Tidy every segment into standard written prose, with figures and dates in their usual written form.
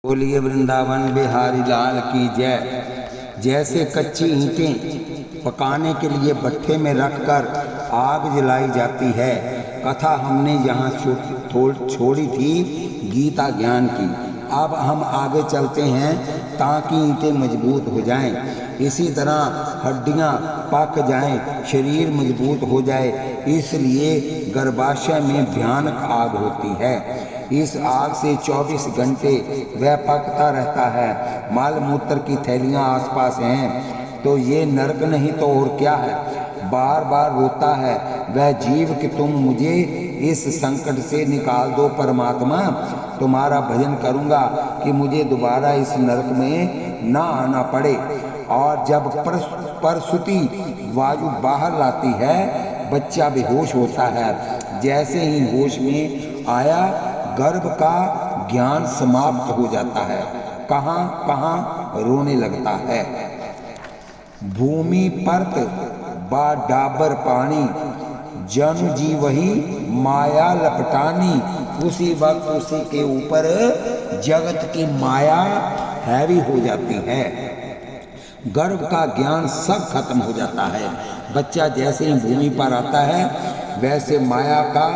बोलिए वृंदावन बिहारी लाल की जय। जैसे कच्ची ईंटें पकाने के लिए भट्ठे में रखकर आग जलाई जाती है, कथा हमने यहाँ छोड़ी थी गीता ज्ञान की। अब हम आगे चलते हैं ताकि ईंटें मजबूत हो जाएं। इसी तरह हड्डियाँ पक जाएं, शरीर मजबूत हो जाए। इसलिए गर्भाशय में भयानक आग होती है। इस आग से 24 घंटे वह पकता रहता है। माल मूत्र की थैलियाँ आसपास हैं तो ये नरक नहीं तो और क्या है। बार बार रोता है वह जीव कि तुम मुझे इस संकट से निकाल दो परमात्मा, तुम्हारा भजन करूँगा कि मुझे दोबारा इस नरक में ना आना पड़े। और जब प्रसूति वायु बाहर लाती है, बच्चा बेहोश होता है। जैसे ही होश में आया, गर्भ का ज्ञान समाप्त हो जाता है। कहाँ कहाँ रोने लगता है। भूमि परत बा डाबर पानी, जनु जी वही माया लपटानी। उसी वक्त उसी के ऊपर जगत की माया हैवी हो जाती है। गर्भ का ज्ञान सब खत्म हो जाता है। बच्चा जैसे ही भूमि पर आता है वैसे माया का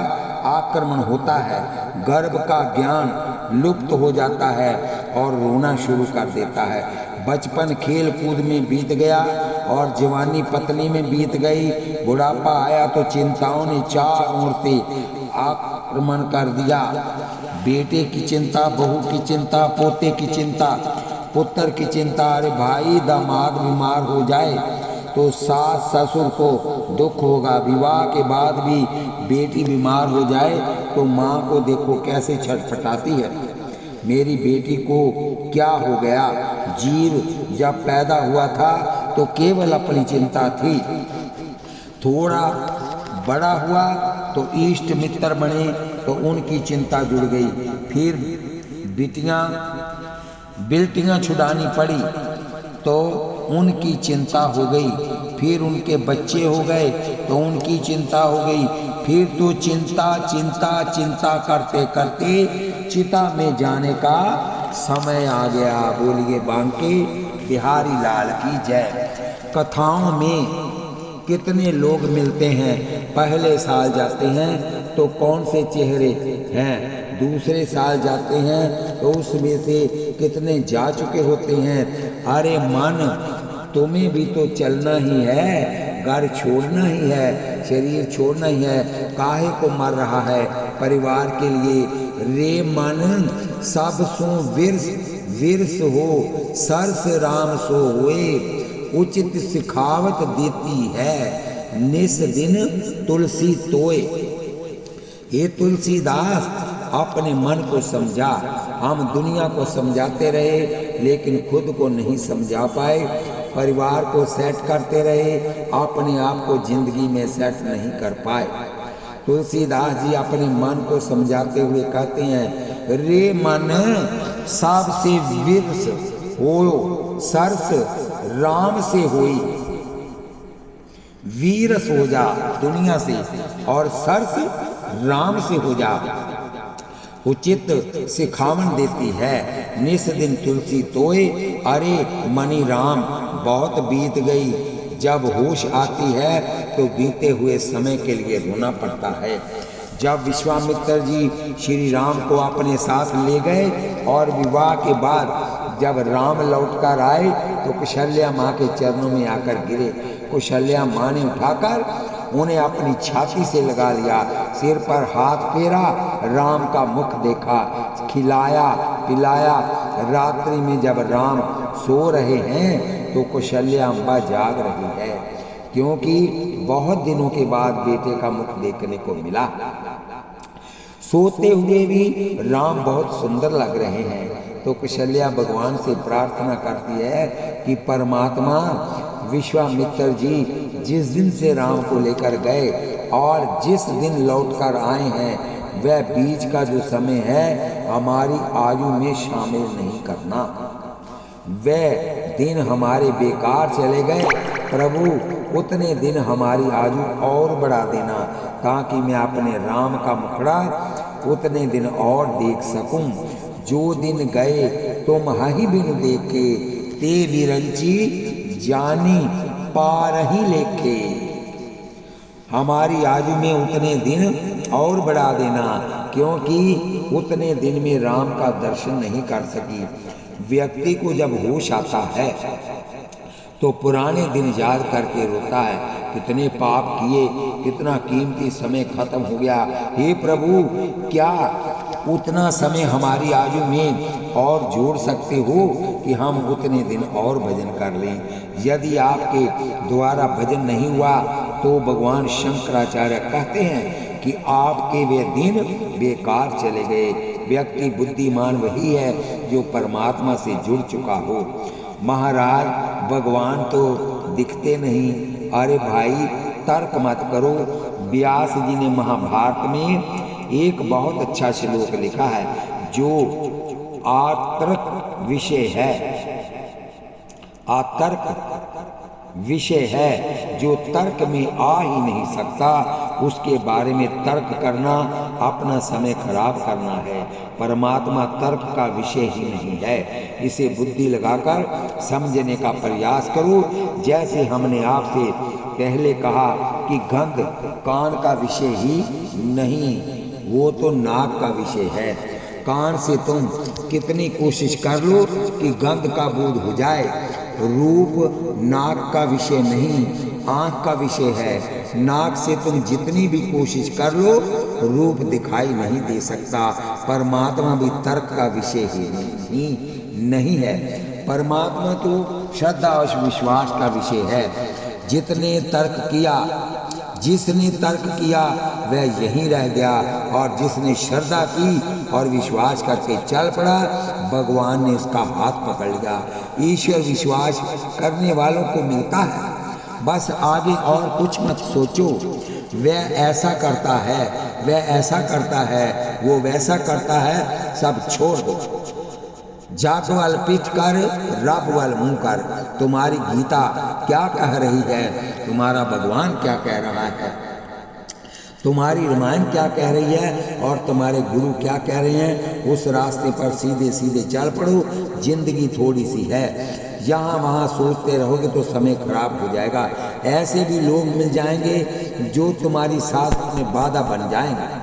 आक्रमण होता है। गर्भ का ज्ञान लुप्त हो जाता है और रोना शुरू कर देता है। बचपन खेल कूद में बीत गया और जवानी पत्नी में बीत गई। बुढ़ापा आया तो चिंताओं ने चार ओर से आक्रमण कर दिया। बेटे की चिंता, बहू की चिंता, पोते की चिंता, पुत्र की चिंता। अरे भाई, दामाद बीमार हो जाए तो सास ससुर को दुख होगा। विवाह के बाद भी बेटी बीमार हो जाए तो माँ को देखो कैसे छटपटाती है। मेरी बेटी को क्या हो गया। जीव जब पैदा हुआ था तो केवल अपनी चिंता थी। थोड़ा बड़ा हुआ तो इष्ट मित्र बने तो उनकी चिंता जुड़ गई। फिर बिल्टियाँ छुड़ानी पड़ी तो उनकी चिंता हो गई। फिर उनके बच्चे हो गए तो उनकी चिंता हो गई। फिर तो चिंता चिंता चिंता करते करते चिता में जाने का समय आ गया। बोलिए बांके बिहारी लाल की जय। कथाओं में कितने लोग मिलते हैं। पहले साल जाते हैं तो कौन से चेहरे हैं, दूसरे साल जाते हैं तो उसमें से कितने जा चुके होते हैं। अरे मन, तुम्हें भी तो चलना ही है, घर छोड़ना ही है, शरीर छोड़ना ही है। काहे को मर रहा है परिवार के लिए। रे मन सब सो विरस हो, सरस राम सो होए। उचित सिखावत देती है निस दिन तुलसी तोए। ये तुलसीदास अपने मन को समझा। हम दुनिया को समझाते रहे लेकिन खुद को नहीं समझा पाए। परिवार को सेट करते रहे, अपने आप को जिंदगी में सेट नहीं कर पाए। तुलसीदास जी अपने मन को समझाते हुए कहते हैं, रे मन सबसे विरस हो, सरस राम से होई। वीरस हो जा दुनिया से और सरस राम से हो जा। उचित सिखावन देती है निस दिन तुलसी तोए। अरे मनी राम, बहुत बीत गई। जब होश आती है तो बीते हुए समय के लिए रोना पड़ता है। जब विश्वामित्र जी श्री राम को अपने साथ ले गए और विवाह के बाद जब राम लौटकर आए तो कौशल्या माँ के चरणों में आकर गिरे। कौशल्या माँ ने उठाकर उन्हें अपनी छाती से लगा लिया, सिर पर हाथ फेरा, राम का मुख देखा, खिलाया पिलाया। रात्रि में जब राम सो रहे हैं तो कौशल्या अम्बा जाग रही है, क्योंकि बहुत दिनों के बाद बेटे का मुख देखने को मिला। सोते हुए भी राम बहुत सुंदर लग रहे हैं तो कौशल्या भगवान से प्रार्थना करती है कि परमात्मा, विश्वामित्र जी जिस दिन से राम को लेकर गए और जिस दिन लौटकर आए हैं वह बीच का जो समय है हमारी आयु में शामिल नहीं करना। वह दिन हमारे बेकार चले गए। प्रभु, उतने दिन हमारी आयु और बढ़ा देना ताकि मैं अपने राम का मुखड़ा उतने दिन और देख सकूं। जो दिन गए तुम हाही बिनु देखे, ते विरंची जानी पारही लेखे। हमारी आयु में उतने दिन और बढ़ा देना, क्योंकि उतने दिन में राम का दर्शन नहीं कर सकी। व्यक्ति को जब होश आता है तो पुराने दिन याद करके रोता है, कितने पाप किए, कितना कीमती समय खत्म हो गया। हे प्रभु, क्या उतना समय हमारी आयु में और जोड़ सकते हो कि हम उतने दिन और भजन कर लें। यदि आपके द्वारा भजन नहीं हुआ तो भगवान शंकराचार्य कहते हैं कि आपके वे दिन बेकार चले गए। व्यक्ति बुद्धिमान वही है जो परमात्मा से जुड़ चुका हो। महाराज, भगवान तो दिखते नहीं। अरे भाई, तर्क मत करो। व्यास जी ने महाभारत में एक बहुत अच्छा श्लोक लिखा है जो आतर्क विषय है, आतर्क विषय है, जो तर्क में आ ही नहीं सकता, उसके बारे में तर्क करना अपना समय खराब करना है। परमात्मा तर्क का विषय ही नहीं है। इसे बुद्धि लगाकर समझने का प्रयास करो। जैसे हमने आपसे पहले कहा कि गंध कान का विषय ही नहीं, वो तो नाक का विषय है। कान से तुम कितनी कोशिश कर लो कि गंध का बोध हो जाए। रूप नाक का विषय नहीं, आँख का विषय है। नाक से तुम जितनी भी कोशिश कर लो, रूप दिखाई नहीं दे सकता। परमात्मा भी तर्क का विषय ही नहीं है। परमात्मा तो श्रद्धा और विश्वास का विषय है। जितने तर्क किया, जिसने तर्क किया वह यहीं रह गया, और जिसने श्रद्धा की और विश्वास करके चल पड़ा, भगवान ने उसका हाथ पकड़ लिया। ईश्वर विश्वास करने वालों को मिलता है। बस आगे और कुछ मत सोचो। वह ऐसा करता है, वह ऐसा करता है, वो वैसा करता है, सब छोड़ दो। जात वाल पीठ कर, रब वाल मुंह कर। तुम्हारी गीता क्या कह रही है, तुम्हारा भगवान क्या कह रहा है, तुम्हारी रामायण क्या कह रही है और तुम्हारे गुरु क्या कह रहे हैं, उस रास्ते पर सीधे सीधे चल पड़ो। जिंदगी थोड़ी सी है, यहाँ वहाँ सोचते रहोगे तो समय खराब हो जाएगा। ऐसे भी लोग मिल जाएंगे जो तुम्हारी साथ में बाधा बन जाएंगे।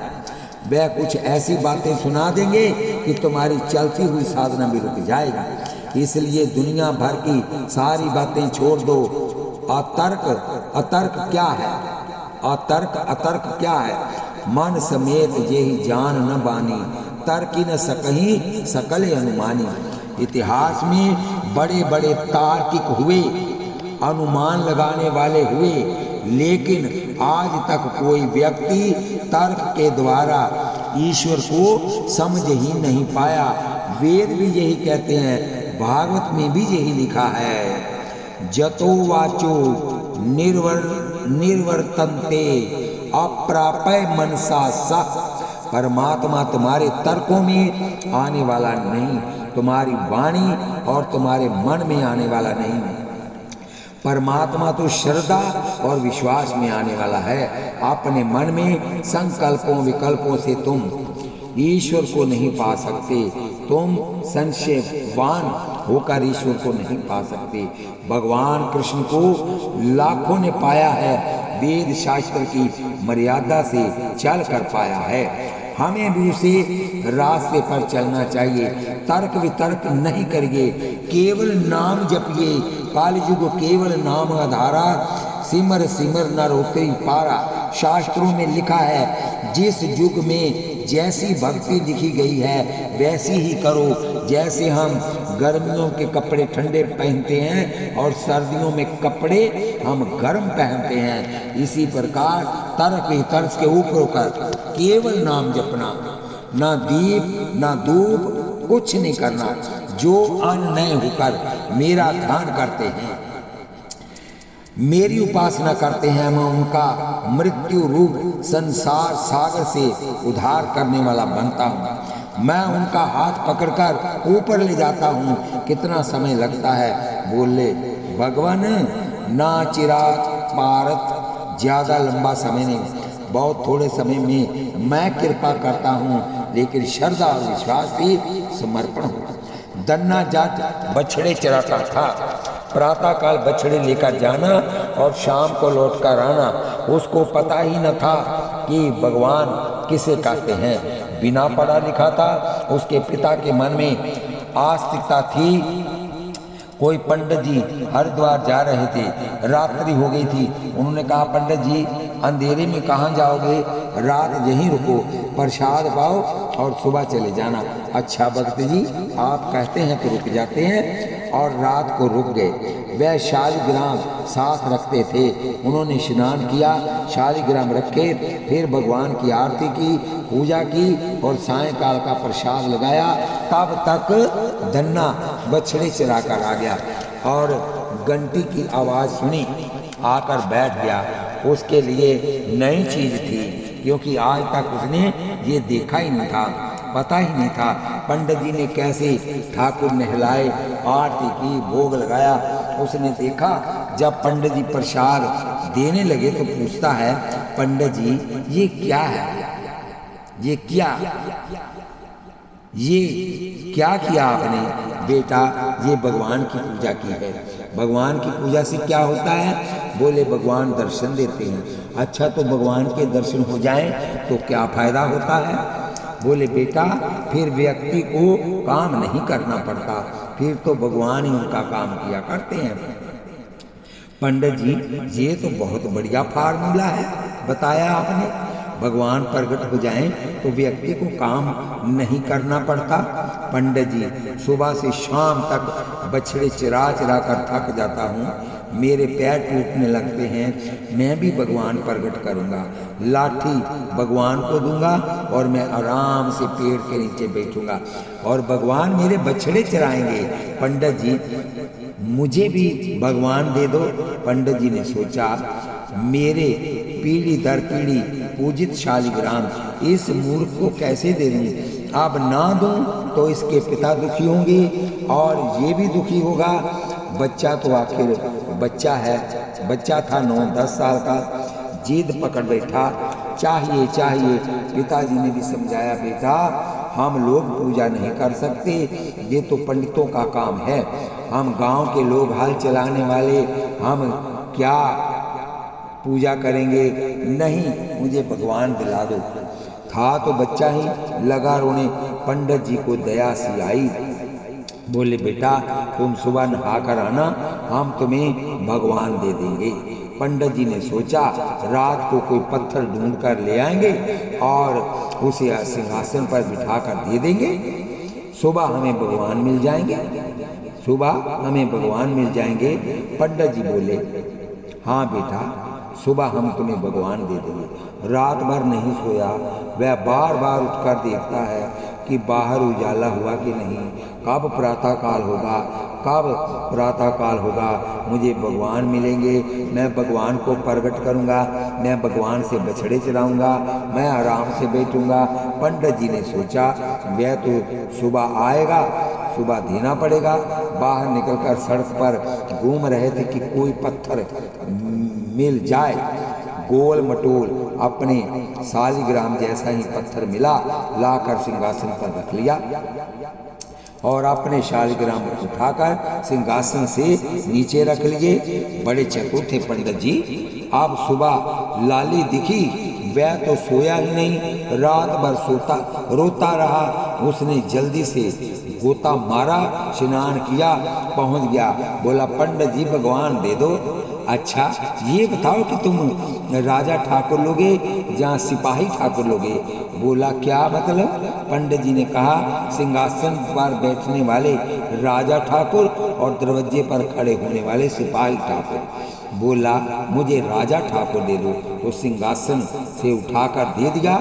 वह कुछ ऐसी बातें सुना देंगे कि तुम्हारी चलती हुई साधना भी रुक जाएगी। इसलिए दुनिया भर की सारी बातें छोड़ दो। अतर्क, अतर्क क्या है? अतर्क, अतर्क क्या है? मन समेत जेहि जान न बानी, तर्की न सकहीं सकल अनुमानी। इतिहास में बड़े बड़े तार्किक हुए, अनुमान लगाने वाले हुए, लेकिन आज तक कोई व्यक्ति तर्क के द्वारा ईश्वर को समझ ही नहीं पाया। वेद भी यही कहते हैं, भागवत में भी यही लिखा है, जतो वाचो निर्वर्तन्ते अप्राप्य मनसा सह। परमात्मा तुम्हारे तर्कों में आने वाला नहीं, तुम्हारी वाणी और तुम्हारे मन में आने वाला नहीं। परमात्मा तो श्रद्धा और विश्वास में आने वाला है। अपने मन में संकल्पों विकल्पों से तुम ईश्वर को नहीं पा सकते। तुम संशयवान होकर ईश्वर को नहीं पा सकते। भगवान कृष्ण को लाखों ने पाया है, वेद शास्त्र की मर्यादा से चल कर पाया है। हमें भी उसे रास्ते पर चलना चाहिए। तर्क वितर्क नहीं करिए, केवल नाम जपिए। कालयुग केवल नाम आधारा, सिमर सिमर न रोते पारा। शास्त्रों में लिखा है, जिस युग में जैसी भक्ति लिखी गई है वैसी ही करो। जैसे हम गर्मियों के कपड़े ठंडे पहनते हैं और सर्दियों में कपड़े हम गर्म पहनते हैं, इसी प्रकार तर्क वितर्क के ऊपर कर केवल नाम जपना, ना दीप ना धूप, कुछ नहीं करना। जो अननय होकर मेरा ध्यान करते हैं, मेरी उपासना करते हैं, मैं उनका मृत्यु रूप संसार सागर से उद्धार करने वाला बनता हूँ। मैं उनका हाथ पकड़कर ऊपर ले जाता हूँ। कितना समय लगता है? बोले भगवान, ना चिराग पारत, ज़्यादा लंबा समय नहीं, बहुत थोड़े समय में मैं कृपा करता हूँ। लेकिन श्रद्धा और विश्वास से समर्पण हो। दन्ना जाट बछड़े चराता था। प्रातः काल बछड़े लेकर जाना और शाम को लौट कर आना। उसको पता ही न था कि भगवान किसे कहते हैं। बिना पढ़ा लिखा था। उसके पिता के मन में आस्तिकता थी। कोई पंडित जी हरिद्वार जा रहे थे, रात्रि हो गई थी। उन्होंने कहा, पंडित जी अंधेरे में कहाँ जाओगे, रात यहीं रुको, प्रसाद पाओ और सुबह चले जाना। अच्छा भक्त जी, आप कहते हैं तो रुक जाते हैं। और रात को रुक गए। वह शालिग्राम साथ रखते थे। उन्होंने स्नान किया, शालिग्राम रखे, फिर भगवान की आरती की, पूजा की और सायंकाल का प्रसाद लगाया। तब तक दन्ना बछड़े चरा कर आ गया और घंटी की आवाज़ सुनी, आकर बैठ गया। उसके लिए नई चीज़ थी, क्योंकि आज तक उसने ये देखा ही नहीं था, पता ही नहीं था। पंडित जी ने कैसे ठाकुर नहलाए, आरती की, भोग लगाया। उसने देखा। जब पंडित जी प्रसाद देने लगे तो पूछता है, पंडित जी ये क्या है, ये क्या किया आपने? बेटा, ये भगवान की पूजा की है। भगवान की पूजा से क्या होता है? बोले, भगवान दर्शन देते हैं। अच्छा, तो भगवान के दर्शन हो जाएं तो क्या फायदा होता है? बोले, बेटा फिर व्यक्ति को काम नहीं करना पड़ता, फिर तो भगवान ही उनका काम किया करते हैं। पंडित जी, ये तो बहुत बढ़िया फार्मूला है बताया आपने। भगवान प्रकट हो जाएं तो व्यक्ति को काम नहीं करना पड़ता। पंडित जी, सुबह से शाम तक बछड़े चरा चरा कर थक जाता हूँ, मेरे पैर टूटने लगते हैं। मैं भी भगवान प्रकट करूँगा, लाठी भगवान को दूंगा और मैं आराम से पेड़ के नीचे बैठूंगा और भगवान मेरे बछड़े चराएंगे। पंडित जी, मुझे भी भगवान दे दो। पंडित जी ने सोचा, मेरे पीढ़ी दर पीढ़ी पूजित शालिग्राम इस मूर्ख को कैसे दे दूं? अब ना दूं तो इसके पिता दुखी होंगे और ये भी दुखी होगा। बच्चा तो आखिर बच्चा है, बच्चा था 9-10 साल का, जिद पकड़ बैठा, चाहिए चाहिए। पिताजी ने भी समझाया, बेटा हम लोग पूजा नहीं कर सकते, ये तो पंडितों का काम है, हम गांव के लोग हल चलाने वाले, हम क्या पूजा करेंगे? नहीं, मुझे भगवान दिला दो। था तो बच्चा ही, लगा रोने। पंडित जी को दया सी आई। बोले, बेटा तुम सुबह नहा कर आना, हम तुम्हें भगवान दे देंगे। पंडित जी ने सोचा, रात को कोई पत्थर ढूंढ कर ले आएंगे और उसे सिंहासन पर बिठा कर दे देंगे, सुबह हमें भगवान मिल जाएंगे, सुबह हमें भगवान मिल जाएंगे। पंडित जी बोले, हाँ बेटा, सुबह हम तुम्हें भगवान दे देंगे। रात भर नहीं सोया, वह बार बार उठकर देखता है कि बाहर उजाला हुआ कि नहीं, कब प्रातःकाल होगा, कब प्रातःकाल होगा, मुझे भगवान मिलेंगे, मैं भगवान को प्रकट करूंगा, मैं भगवान से बछड़े चराऊंगा, मैं आराम से बैठूंगा। पंडित जी ने सोचा, वह तो सुबह आएगा, सुबह देना पड़ेगा। बाहर निकलकर सड़क पर घूम रहे थे कि कोई पत्थर मिल जाए। गोल मटोल अपने शालिग्राम जैसा ही पत्थर मिला, लाकर सिंहासन पर रख लिया और अपने शालिग्राम को उठाकर सिंहासन से नीचे रख लिए। बड़े चतुर थे पंडित जी। अब सुबह लाली दिखी, वह तो सोया ही नहीं, रात भर रोता रहा। उसने जल्दी से गोता मारा, स्नान किया, पहुंच गया। बोला, पंडित जी भगवान दे दो। अच्छा ये बताओ कि तुम राजा ठाकुर लोगे जहाँ सिपाही ठाकुर लोगे? बोला, क्या मतलब? पंडित जी ने कहा, सिंहासन पर बैठने वाले राजा ठाकुर और दरवाजे पर खड़े होने वाले सिपाही ठाकुर। बोला, मुझे राजा ठाकुर दे दो। तो सिंहासन से उठाकर दे दिया।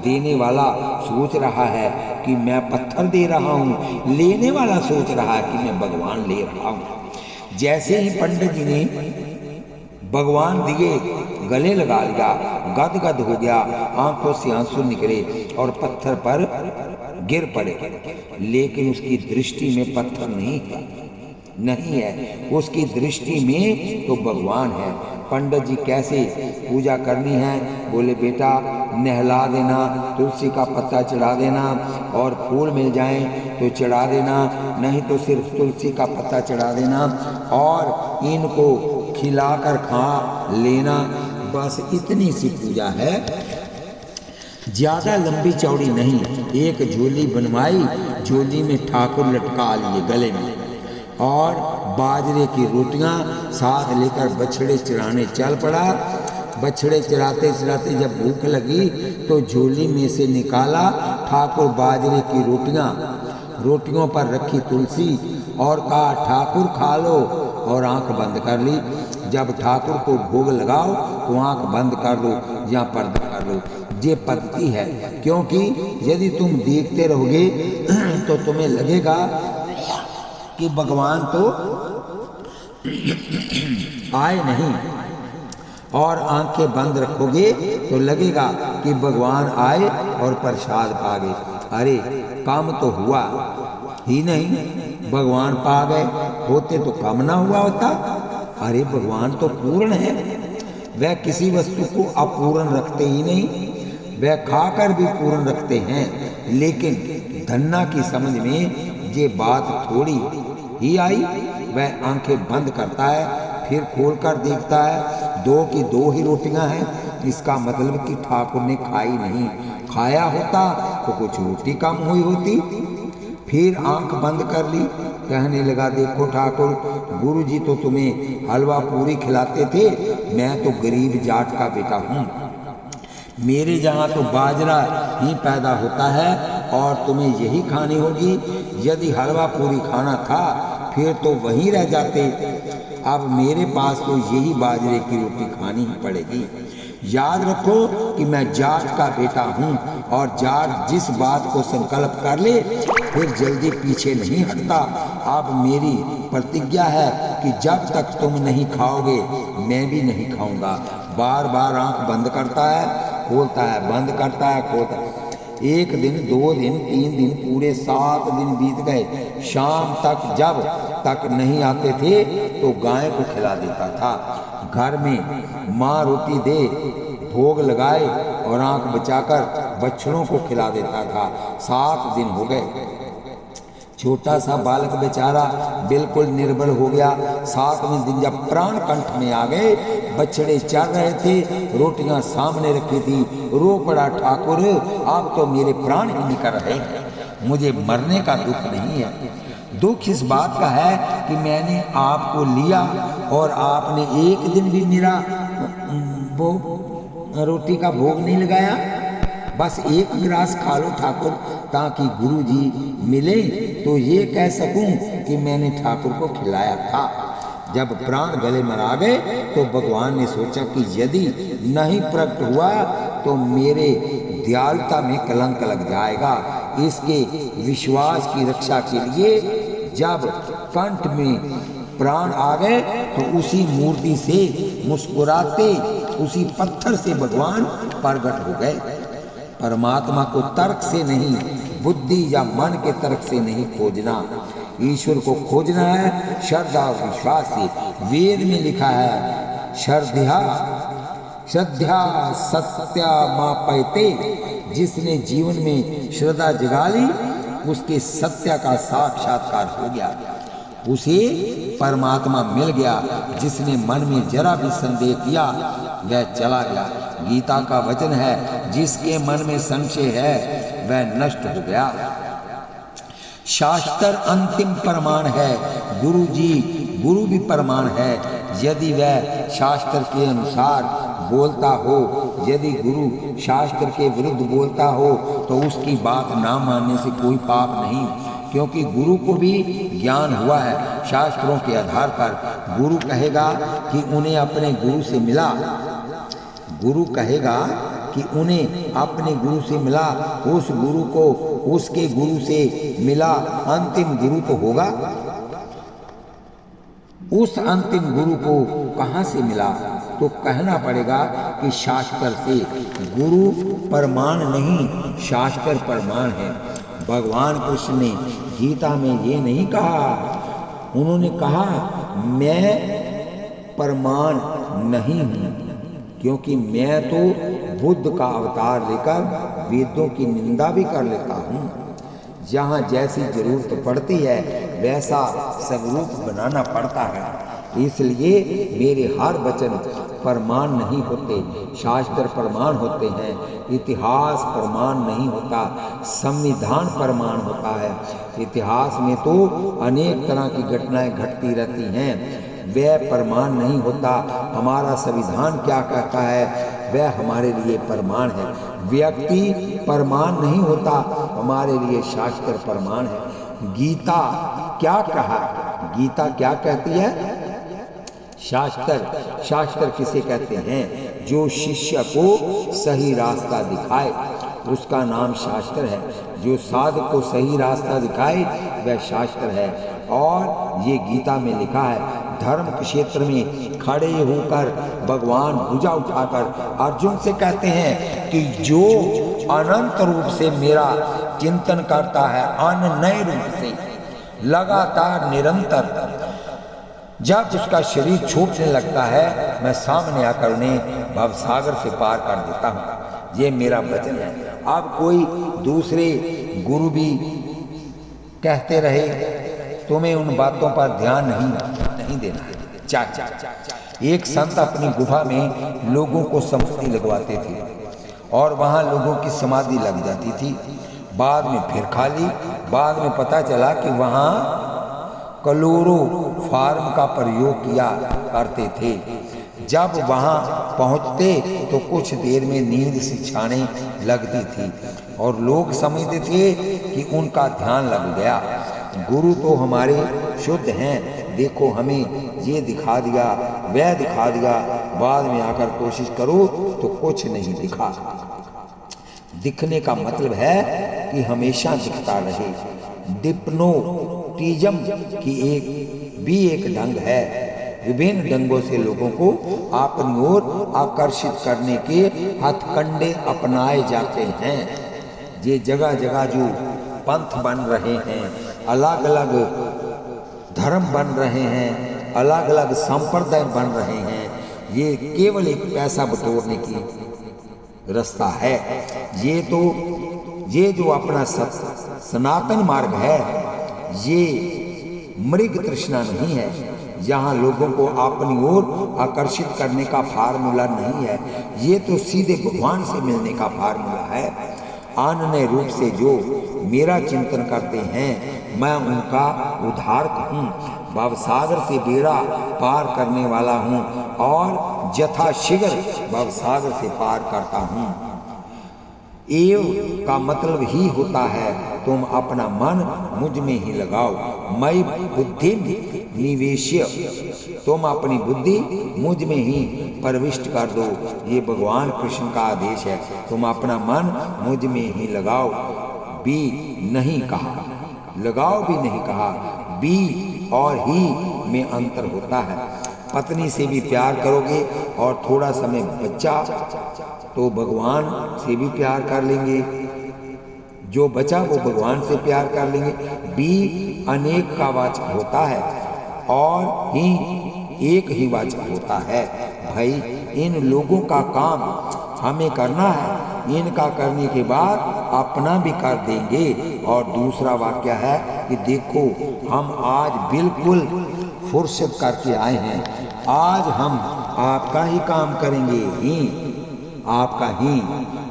देने वाला सोच रहा है कि मैं पत्थर दे रहा हूँ, लेने वाला सोच रहा है कि मैं भगवान ले रहा हूँ। जैसे ही पंडित जी ने भगवान दिए, गले लगा लिया, गदगद हो गया, आंखों से आंसू निकले और पत्थर पर गिर पड़े। लेकिन उसकी दृष्टि में पत्थर नहीं था, नहीं है, उसकी दृष्टि में तो भगवान है। पंडित जी कैसे पूजा करनी है? बोले बेटा नहला देना, तुलसी का पत्ता चढ़ा देना, और फूल मिल जाएं तो चढ़ा देना, नहीं तो सिर्फ तुलसी का पत्ता चढ़ा देना, और इनको खिलाकर खा लेना। बस इतनी सी पूजा है, ज्यादा लंबी चौड़ी नहीं। एक झोली बनवाई, झोली में ठाकुर लटका लिए गले में, और बाजरे की रोटियां साथ लेकर बछड़े चराने चल पड़ा। बछड़े चराते चराते जब भूख लगी तो झोली में से निकाला ठाकुर बाजरे की रोटियों पर रखी तुलसी, और कहा ठाकुर खा लो, और आंख बंद कर ली। जब ठाकुर को भोग लगाओ तो आंख बंद कर लो या पर्दा कर लो। ये पद्धति है, क्योंकि यदि तुम देखते रहोगे तो तुम्हें लगेगा कि भगवान तो आए नहीं, और आंखें बंद रखोगे तो लगेगा कि भगवान आए और प्रसाद पा गए। अरे काम तो हुआ ही नहीं, भगवान पा गए होते तो काम ना हुआ होता। अरे भगवान तो पूर्ण है, वह किसी वस्तु को अपूर्ण रखते ही नहीं, वह खाकर भी पूर्ण रखते हैं। लेकिन धन्ना की समझ में ये बात थोड़ी ही आई। वह आंखें बंद करता है, फिर खोलकर देखता है 2 की 2 ही रोटियां हैं। इसका मतलब कि ठाकुर ने खाई नहीं, खाया होता तो कुछ रोटी कम हुई होती। फिर आंख बंद कर ली, कहने लगा देखो ठाकुर, गुरुजी तो तुम्हें हलवा पूरी खिलाते थे, मैं तो गरीब जाट का बेटा हूँ, मेरे यहाँ तो बाजरा ही पैदा होता है और तुम्हें यही खानी होगी। यदि हलवा पूरी खाना था फिर तो वहीं रह जाते, अब मेरे पास तो यही बाजरे की रोटी खानी ही पड़ेगी। याद रखो कि मैं जाट का बेटा हूँ, और जाट जिस बात को संकल्प कर ले फिर जल्दी पीछे नहीं हटता। अब मेरी प्रतिज्ञा है कि जब तक तुम नहीं खाओगे मैं भी नहीं खाऊंगा। बार बार आंख बंद करता है, खोलता है, बंद करता है, खोलता है। 1 दिन 2 दिन 3 दिन पूरे 7 दिन बीत गए। शाम तक जब तक नहीं आते थे तो गाय को खिला देता था। घर में माँ रोटी दे, भोग लगाए और आंख बचाकर बछड़ों को खिला देता था। 7 दिन हो गए। छोटा सा बालक बेचारा बिल्कुल निर्बल हो गया। 7वें दिन जब प्राण कंठ में आ गए, बछड़े चर रहे थे, रोटियां सामने रखी थी, रो पड़ा ठाकुर आप तो मेरे प्राण ही निकल रहे हैं, मुझे मरने का दुख नहीं है। दुख इस बात का है कि मैंने आपको लिया और आपने 1 दिन भी मेरा रोटी का भोग नहीं लगाया। बस 1 गिलास खा लो ठाकुर, ताकि गुरुजी मिले तो ये कह सकूं कि मैंने ठाकुर को खिलाया था। जब प्राण गले में आ गए तो भगवान ने सोचा कि यदि नहीं प्रकट हुआ तो मेरे दयालुता में कलंक लग जाएगा। इसके विश्वास की रक्षा के लिए जब कंठ में प्राण आ गए तो उसी मूर्ति से मुस्कुराते उसी पत्थर से भगवान प्रकट हो गए। परमात्मा को तर्क से नहीं, बुद्धि या मन के तर्क से नहीं खोजना, ईश्वर को खोजना है श्रद्धा और विश्वास से। वेद में लिखा है श्रद्धा सत्या मापयते, जिसने जीवन में श्रद्धा जगा ली उसके सत्य का साक्षात्कार हो गया, उसे परमात्मा मिल गया। जिसने मन में जरा भी संदेह किया वह चला गया। गीता का वचन है जिसके मन में संशय है वह नष्ट हो गया। शास्त्र अंतिम प्रमाण है, गुरु भी प्रमाण है। यदि वह शास्त्र के अनुसार बोलता हो, यदि गुरु शास्त्र के विरुद्ध बोलता हो तो उसकी बात ना मानने से कोई पाप नहीं, क्योंकि गुरु को भी ज्ञान हुआ है शास्त्रों के आधार पर। गुरु कहेगा कि उन्हें अपने गुरु से मिला, गुरु कहेगा कि उन्हें अपने गुरु से मिला, उस गुरु को उसके गुरु से मिला, अंतिम गुरु तो होगा। उस अंतिम गुरु को कहाँ से मिला? तो कहना पड़ेगा कि शास्त्र से। गुरु प्रमाण नहीं, शास्त्र प्रमाण है। भगवान कृष्ण ने गीता में ये नहीं कहा उन्होंने कहा मैं परमाण नहीं हूँ, क्योंकि मैं तो बुद्ध का अवतार लेकर वेदों की निंदा भी कर लेता हूँ। जहाँ जैसी जरूरत पड़ती है वैसा स्वरूप बनाना पड़ता है, इसलिए मेरे हर वचन प्रमाण नहीं होते। शास्त्र प्रमाण होते हैं, इतिहास प्रमाण नहीं होता, संविधान प्रमाण होता है। इतिहास में तो अनेक तरह की घटनाएं घटती रहती हैं, वह प्रमाण नहीं होता। हमारा संविधान क्या कहता है वह हमारे लिए प्रमाण है। व्यक्ति प्रमाण नहीं होता, हमारे लिए शास्त्र प्रमाण है। गीता क्या कहा? गीता क्या कहती है? शास्त्र किसे कहते हैं? जो शिष्य को सही रास्ता दिखाए उसका नाम शास्त्र है। जो साधक को सही रास्ता दिखाए वह शास्त्र है। और ये गीता में लिखा है, धर्म क्षेत्र में खड़े होकर भगवान भुजा उठाकर अर्जुन से कहते हैं कि जो अनंत रूप से मेरा चिंतन करता है, अनन्य रूप से लगातार निरंतर, जब उसका शरीर छूटने लगता है मैं सामने आकर उन्हें भवसागर से पार कर देता हूँ। ये मेरा वचन है। अब कोई दूसरे गुरु भी कहते रहे, तुम्हें उन बातों पर ध्यान नहीं देना चाहिए। एक संत अपनी गुफा में लोगों को समाधि लगवाते थे और वहाँ लोगों की समाधि लग जाती थी। बाद में फिर खाली, बाद में पता चला कि वहाँ क्लोरोफॉर्म का प्रयोग किया करते थे। जब वहाँ पहुँचते तो कुछ देर में नींद सी छाने लगती थी और लोग समझते थे कि उनका ध्यान लग गया। गुरु तो हमारे शुद्ध हैं, देखो हमें ये दिखा दिया वह दिखा दिया, बाद में आकर कोशिश करो तो कुछ नहीं दिखा। दिखने का मतलब है कि हमेशा दिखता रहे। डिप्नोटिज्म की एक ढंग है। विभिन्न ढंगों से लोगों को अपनी ओर आकर्षित करने के हथकंडे अपनाए जाते हैं। ये जगह जगह जो पंथ बन रहे हैं, अलग अलग धर्म बन रहे हैं, अलग अलग संप्रदाय बन रहे हैं, ये केवल एक पैसा बटोरने की रास्ता है। ये जो अपना सनातन मार्ग है, ये मृग तृष्णा नहीं है। यहाँ लोगों को अपनी ओर आकर्षित करने का फार्मूला नहीं है, ये तो सीधे भगवान से मिलने का फार्मूला है। अनन्य रूप से जो मेरा चिंतन करते हैं मैं उनका उद्धारक हूँ, भवसागर से बेड़ा पार करने वाला हूँ और यथाशीघ्र भवसागर से पार करता हूँ। एव का मतलब ही होता है तुम अपना मन मुझ में ही लगाओ। मैं बुद्धि निवेश्य, तुम अपनी बुद्धि मुझ में ही प्रविष्ट कर दो। ये भगवान कृष्ण का आदेश है, तुम अपना मन मुझ में ही लगाओ। भी नहीं कहा, लगाओ भी नहीं कहा, भी और ही में अंतर होता है। पत्नी से भी प्यार करोगे और थोड़ा समय बच्चा तो भगवान से भी प्यार कर लेंगे, जो बचा वो भगवान से प्यार कर लेंगे। भी अनेक का वाचक होता है और ही एक ही वाचक होता है। भाई इन लोगों का काम हमें करना है, इनका करने के बाद अपना भी कर देंगे। और दूसरा वाक्य है कि देखो हम आज बिल्कुल फुर्सत करके आए हैं, आज हम आपका ही काम करेंगे, ही आपका ही।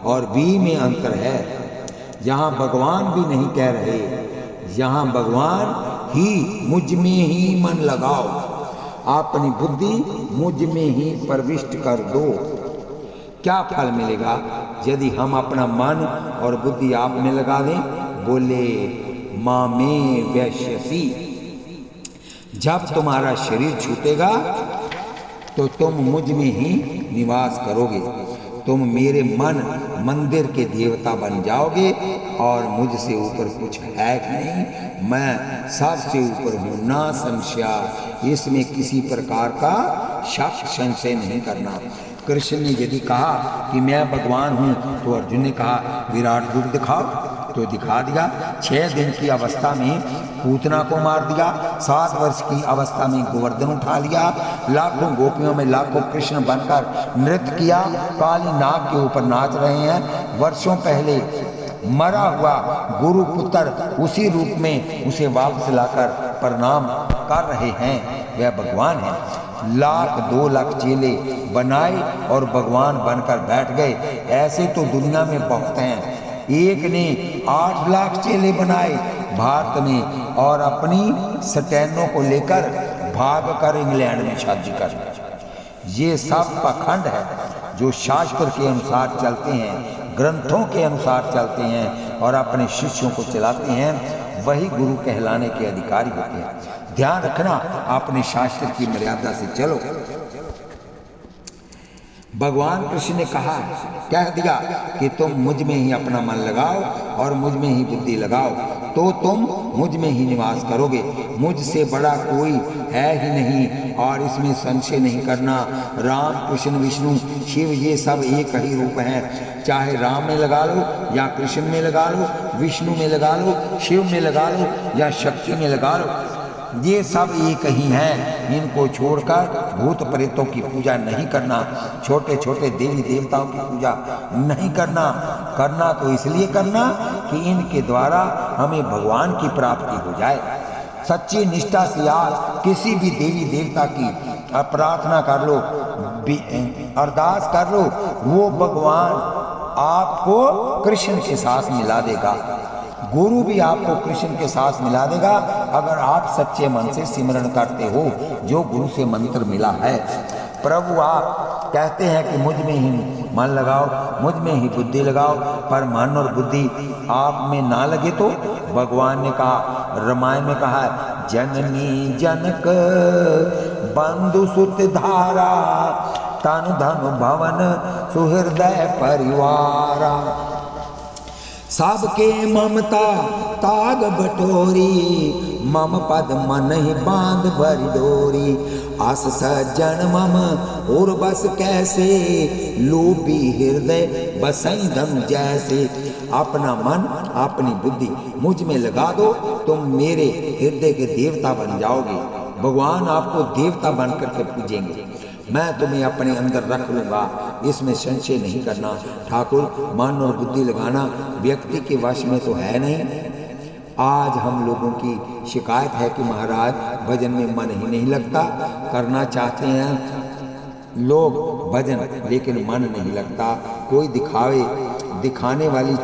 और भी में अंतर है, यहाँ भगवान भी नहीं कह रहे, यहाँ भगवान ही मुझ में ही मन लगाओ, अपनी बुद्धि मुझ में ही प्रविष्ट कर दो। क्या फल मिलेगा यदि हम अपना मन और बुद्धि आप में लगा दें? बोले माँ में वैश्यसी, जब तुम्हारा शरीर छूटेगा तो तुम मुझ में ही निवास करोगे, तुम मेरे मन मंदिर के देवता बन जाओगे और मुझसे ऊपर कुछ है नहीं, मैं सबसे ऊपर हूँ ना संशय। इसमें किसी प्रकार का शक संशय नहीं करना। कृष्ण ने यदि कहा कि मैं भगवान हूँ तो अर्जुन ने कहा विराट रूप दिखाओ, तो दिखा दिया। 6 दिन की अवस्था में पूतना को मार दिया। 7 वर्ष की अवस्था में गोवर्धन उठा लिया। लाखों गोपियों में लाखों कृष्ण बनकर नृत्य किया। काली नाग के ऊपर नाच रहे हैं। वर्षों पहले मरा हुआ गुरुपुत्र उसी रूप में उसे वापस लाकर प्रणाम कर रहे हैं। वह भगवान है। 1,00,000 2 लाख चेले बनाए और भगवान बनकर बैठ गए। ऐसे तो दुनिया में बहुत हैं। एक ने 8 लाख चेले बनाए भारत में और अपनी सटैनों को लेकर भागकर इंग्लैंड में शादी कर। ये सब पाखंड है। जो शास्त्र के अनुसार चलते हैं, ग्रंथों के अनुसार चलते हैं और अपने शिष्यों को चलाते हैं, वही गुरु कहलाने के अधिकारी होते हैं। ध्यान रखना, अपने शास्त्र की मर्यादा से चलो। भगवान कृष्ण ने कह दिया कि तुम मुझ में ही अपना मन लगाओ और मुझ में ही बुद्धि लगाओ तो तुम मुझ में ही निवास करोगे। मुझसे बड़ा कोई है ही नहीं और इसमें संशय नहीं करना। राम, कृष्ण, विष्णु, शिव ये सब एक ही रूप हैं। चाहे राम में लगा लो या कृष्ण में लगा लो, विष्णु में लगा लो, शिव में लगा लो या शक्ति में लगा लो, ये सब एक ही हैं। इनको छोड़कर भूत प्रेतों की पूजा नहीं करना, छोटे छोटे देवी देवताओं की पूजा नहीं करना तो इसलिए करना कि इनके द्वारा हमें भगवान की प्राप्ति हो जाए। सच्ची निष्ठा से आप किसी भी देवी देवता की प्रार्थना कर लो, अरदास कर लो, वो भगवान आपको कृष्ण के साथ मिला देगा। गुरु भी आपको कृष्ण के साथ मिला देगा अगर आप सच्चे मन से सिमरन करते हो जो गुरु से मंत्र मिला है। प्रभु आप कहते हैं कि मुझ में ही मन लगाओ, मुझ में ही बुद्धि लगाओ, पर मन और बुद्धि आप में ना लगे तो भगवान ने कहा, रामायण में कहा है, जननी जनक बंधु सुत धारा तनु धनु भवन सुहृदय परिवारा। सबके ममता ताग बटोरी मम पद मन ही बांध भरी डोरी। आस सज्जन मम और बस कैसे लोभी हृदय बसई धनु जैसे। अपना मन अपनी बुद्धि मुझ में लगा दो, तुम मेरे हृदय के देवता बन जाओगे। भगवान आपको देवता बन करके पूजेंगे। मैं तुम्हें अपने अंदर रख लूँगा, इसमें संशय नहीं करना। ठाकुर, मन और बुद्धि लगाना व्यक्ति के वश में तो है नहीं। आज हम लोगों की शिकायत है कि महाराज भजन में मन ही नहीं लगता। करना चाहते हैं लोग भजन, लेकिन मन नहीं लगता। कोई दिखाने वाली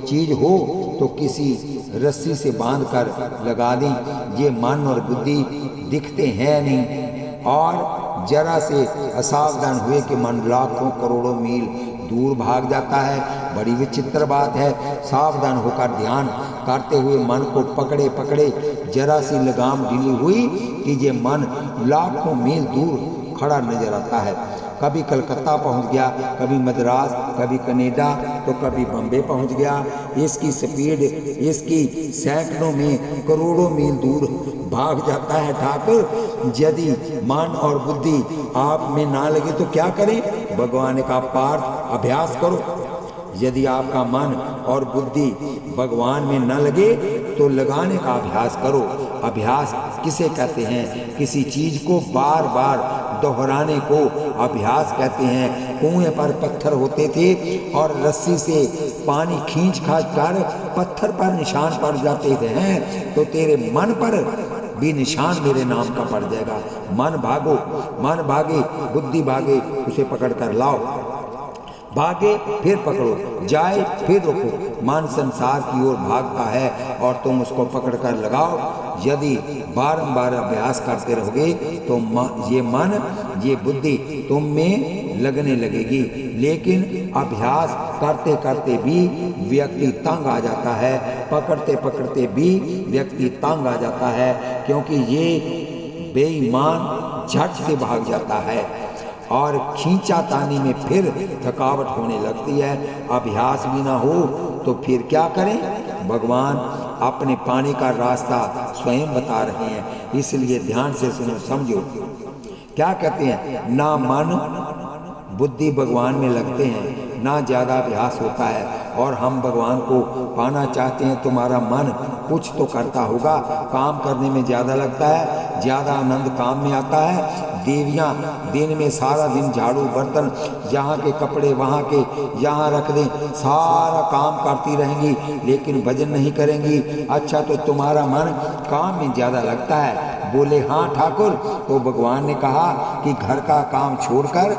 चीज हो तो किसी रस्सी से बांध कर लगा दें। ये मन और बुद्धि दिखते हैं नहीं और जरा से असावधान हुए कि मन लाखों करोड़ों मील दूर भाग जाता है। बड़ी विचित्र बात है। सावधान होकर ध्यान करते हुए मन को पकड़े जरा सी लगाम ढीली हुई कि ये मन लाखों मील दूर खड़ा नजर आता है। कभी कलकत्ता पहुंच गया, कभी मद्रास, कभी कनाडा तो कभी बम्बे पहुंच गया। इसकी स्पीड इसकी सैकड़ों में करोड़ों मील दूर भाग जाता है। ठाकुर, यदि मन और बुद्धि आप में ना लगे तो क्या करें? भगवान का पार्थ अभ्यास करो। यदि आपका मन और बुद्धि भगवान में न लगे तो लगाने का अभ्यास करो। अभ्यास किसे कहते हैं? किसी चीज को बार बार दोहराने को अभ्यास कहते हैं। कुएं पर पत्थर होते थे और रस्सी से पानी खींच कर पत्थर पर निशान पड़ जाते थे हैं, तो तेरे मन पर भी निशान मेरे नाम का पड़ जाएगा। मन भागे बुद्धि भागे, उसे पकड़ कर लाओ। भागे फिर पकड़ो, जाए फिर रोको। मन संसार की ओर भागता है और तुम उसको पकड़ कर लगाओ। यदि बारंबार अभ्यास करते रहोगे तो ये मन ये बुद्धि तुम में लगने लगेगी। लेकिन अभ्यास करते करते भी व्यक्ति तंग आ जाता है, पकड़ते भी व्यक्ति तंग आ जाता है, क्योंकि ये बेईमान झट से भाग जाता है और खींचातानी में फिर थकावट होने लगती है। अभ्यास भी ना हो तो फिर क्या करें? भगवान अपने पाने का रास्ता स्वयं बता रहे हैं, इसलिए ध्यान से सुनो, समझो। क्या कहते हैं? ना मन बुद्धि भगवान में लगते हैं, ना ज़्यादा अभ्यास होता है और हम भगवान को पाना चाहते हैं। तुम्हारा मन कुछ तो करता होगा, काम करने में ज़्यादा लगता है, ज़्यादा आनंद काम में आता है। देवियाँ दिन में सारा दिन झाड़ू बर्तन, यहाँ के कपड़े वहाँ के यहाँ रख दें, सारा काम करती रहेंगी लेकिन भजन नहीं करेंगी। अच्छा, तो तुम्हारा मन काम में ज़्यादा लगता है। बोले हाँ ठाकुर। तो भगवान ने कहा कि घर का काम छोड़कर